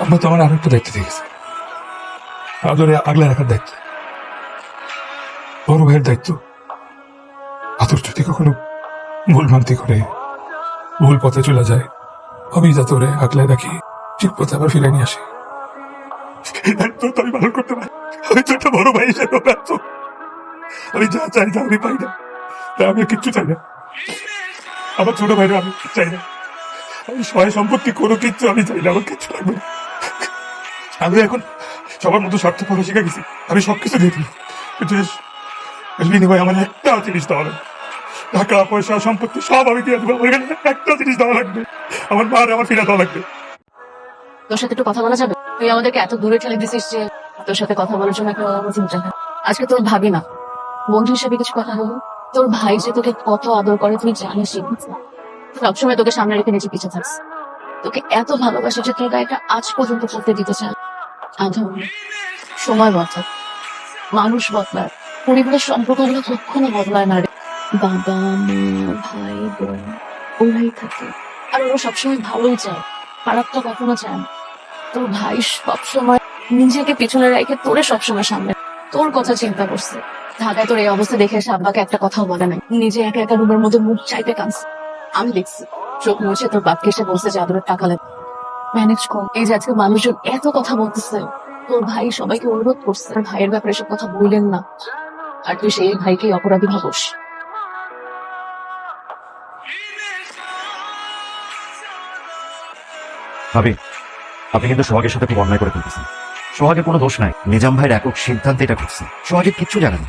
আমরা তো আমার আরো একটা দায়িত্ব দিয়ে গেছে, আদরে আগলে রাখার দায়িত্ব, বড় ভাইয়ের দায়িত্ব। আদর যদি কখনো ভুল ভ্রান্তি করে ভুল পথে চলে যায়, আমি যাতে ওরে আগলে রাখি, ঠিক পথে আবার ফিরে নিয়ে আসি। দায়িত্ব তো আমি পালন করতে পারি। আমি তো একটা বড় ভাই হিসেবে ব্যর্থ। আমি যা চাই তা আমি পাই না, তা আমি কিচ্ছু চাই না। আমার ছোট ভাইরা আমি চাই না, আমি সহায় সম্পত্তি কোনো কিচ্ছু আমি চাই না, আমার কিচ্ছু লাগবে না। আমি এখন সবার মতো স্বার্থপর শিখে গেছি, আমি সবকিছু দিয়ে দিই, কিন্তু এর বিনিময়ে আমার একটা জিনিস দেওয়া লাগবে। টাকা পয়সা সম্পত্তি সব আমি দিয়ে দেবো, আমার এখানে একটা জিনিস দেওয়া লাগবে, আমার মা আমার ফিরে দেওয়া লাগবে। তোর সাথে একটু কথা বলা যাবে? তুই আমাদেরকে এত দূরে ঠেলে দিছিস যে তোর সাথে কথা বলার জন্য একটা চিন্তা হয়। আজকে তোর ভাবি না, বন্ধু হিসেবে কিছু কথা বলবো। তোর ভাই যে তোকে কত আদর করে তুই জানিস, সবসময় তোকে সামনে রেখে নিজে পিছিয়ে থাকস, তোকে এত ভালোবাসে যে তোর গায়েটা আজ পর্যন্ত করতে দিতে চায়। আদর, সময় বদলায়, মানুষ বদলায়, পরিবারের সম্পর্কগুলো কখনো বদলায় না রে। বাবা মা ভাই বোন ওরাই থাকে, আর ওরা সবসময় ভালোই চায়, খারাপ তো কখনো চায় না। তোর ভাই সবসময় নিজেকে পিছনে রেখে তোরে সবসময় সামনে তোর কথা চিন্তা করছে। ঢাকায় তোর এই অবস্থা দেখে এসে আব্বাকে একটা কথাও বলে নাই, নিজে একা একা রুমের মধ্যে মুখ চাইতে কাঁদছে। আমি দেখছি চোখ মুছে তোর বাপকে এসে বলছে যে আদরের টাকা লাগবে, ম্যানেজ কর। এই যে আজকে মানুষজন এত কথা বলতেছে, তোর ভাই সবাইকে অনুরোধ করছে আর ভাইয়ের ব্যাপারে এসব কথা বললেন না, আর তুই সেই ভাইকে অপরাধী ভাবস। ভাবি, আপনি কিন্তু সোহাগের সাথে খুব অন্যায় করে ফেলতেছেন। সোহাগের কোনো দোষ নাই, নিজাম ভাইয়ের একক সিদ্ধান্তে এটা ঘটছে। সোহাগের কিচ্ছু জানে না।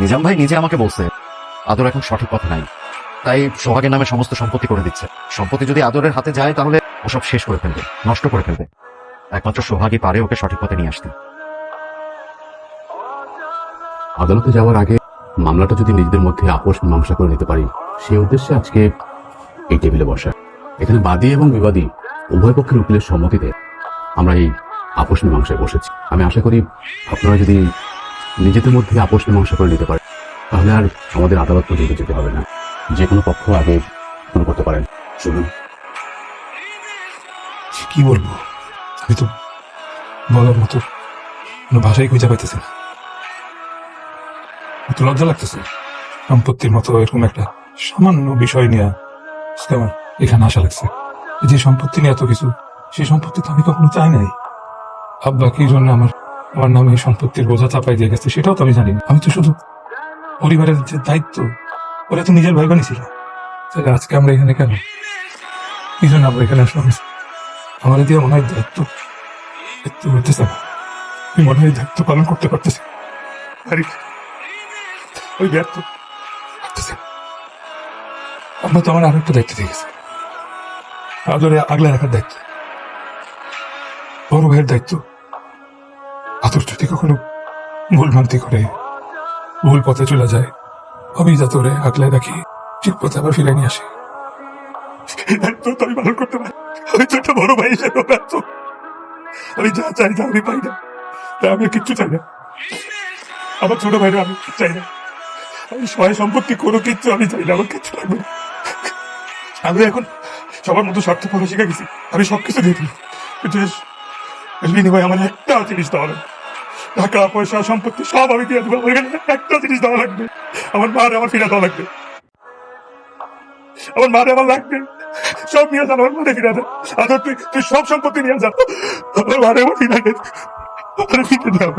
নিজাম ভাই নিজে আমাকে বলছে আদর এখন সঠিক পথে নাই, তাই সোহাগের নামে সমস্ত সম্পত্তি করে দিচ্ছে। সম্পত্তি যদি আদরের হাতে যায় তাহলে ওসব শেষ করে ফেলবে, নষ্ট করে ফেলবে। একমাত্র সোহাগই পারে ওকে সঠিক পথে নিয়ে আসতে। আদালতে যাওয়ার আগে মামলাটা যদি নিজেদের মধ্যে আপোষ মীমাংসা করে নিতে পারি, সেই উদ্দেশ্যে আজকে এই টেবিলে বসা। এখানে বাদী এবং বিবাদী উভয় পক্ষের উকিলের সম্মতিতে আমরা এই আপোষ মীমাংসায় বসেছি। আমি আশা করি আপনারা যদি নিজেদের মধ্যে আপোষ মীমাংসা করে নিতে পারেন, তাহলে আর আমাদের আদালত পর্যন্ত যেতে হবে না। যে কোনো পক্ষ আগে শুরু করতে পারেন। শুনুন। কি বলবো, আমি তো বলার মতো কোনো ভাষাই খুঁজে পাইতেছি না। এত লজ্জা লাগতেছে, সম্পত্তির মতো এরকম একটা সামান্য বিষয় নিয়ে আজকে আমার এখানে আসা লাগছে। যে সম্পত্তি নিয়ে এত কিছু, সেই সম্পত্তি তো আমি কখনো চাই নাই। আব্বা কি জন্য আমার নামে এই সম্পত্তির বোঝা চাপাই দিয়ে গেছে সেটাও তো আমি জানি না। আমি তো শুধু পরিবারের যে দায়িত্ব, ওরা তো নিজের ভাই বানিয়েছিল। তাহলে আজকে আমরা এখানে কেন, কি জন্য আমরা এখানে আসলাম? আমার দিয়ে মনে হয় দায়িত্ব হইতেছে না, আমি মনে হয় দায়িত্ব পালন করতে পারতেছি ওই ব্যর্থ করতেছে। আমরা তো আমার আরো একটা দায়িত্ব দিয়ে গেছে, আদরে আগলে রাখার দায়িত্ব, বড় ভাইয়ের দায়িত্ব। আদর যদি কখনো ভুল ভ্রান্তি করে ভুল পথে চলে যায়, আমি যাতে ওরে আগলে রাখি, ঠিক পথে আবার ফিরে নিয়ে আসি। দায়িত্ব তো আমি পালন করতে পারি। আমি তো একটা বড় ভাই হিসেবে ব্যর্থ। আমি যা চাই তা আমি পাই না, তা আমি কিচ্ছু চাই না। আমার ছোট ভাইরা আমি চাই না, আমি সহায় সম্পত্তি কোনো কিচ্ছু আমি চাই না, আমার কিচ্ছু লাগবে না। আমি এখন সবার মতো স্বার্থপর শিখে গেছি, আমি সবকিছু দিয়ে দিই, কিন্তু এর বিনিময়ে আমার একটা জিনিস দেওয়া লাগবে। টাকা পয়সা সম্পত্তি সব আমি দিয়ে দেবো, আমার এখানে একটা জিনিস দেওয়া লাগবে, আমার মা আমার ফিরে দেওয়া লাগবে। আমার মা আমার লাগবে, সব নিয়ে যান, আমার মারে ফিরে দেয়। আদর তুই সব সম্পত্তি নিয়ে যা, আমার মারে আমার ফিরে দেয়, আমার ফিরে দেয়।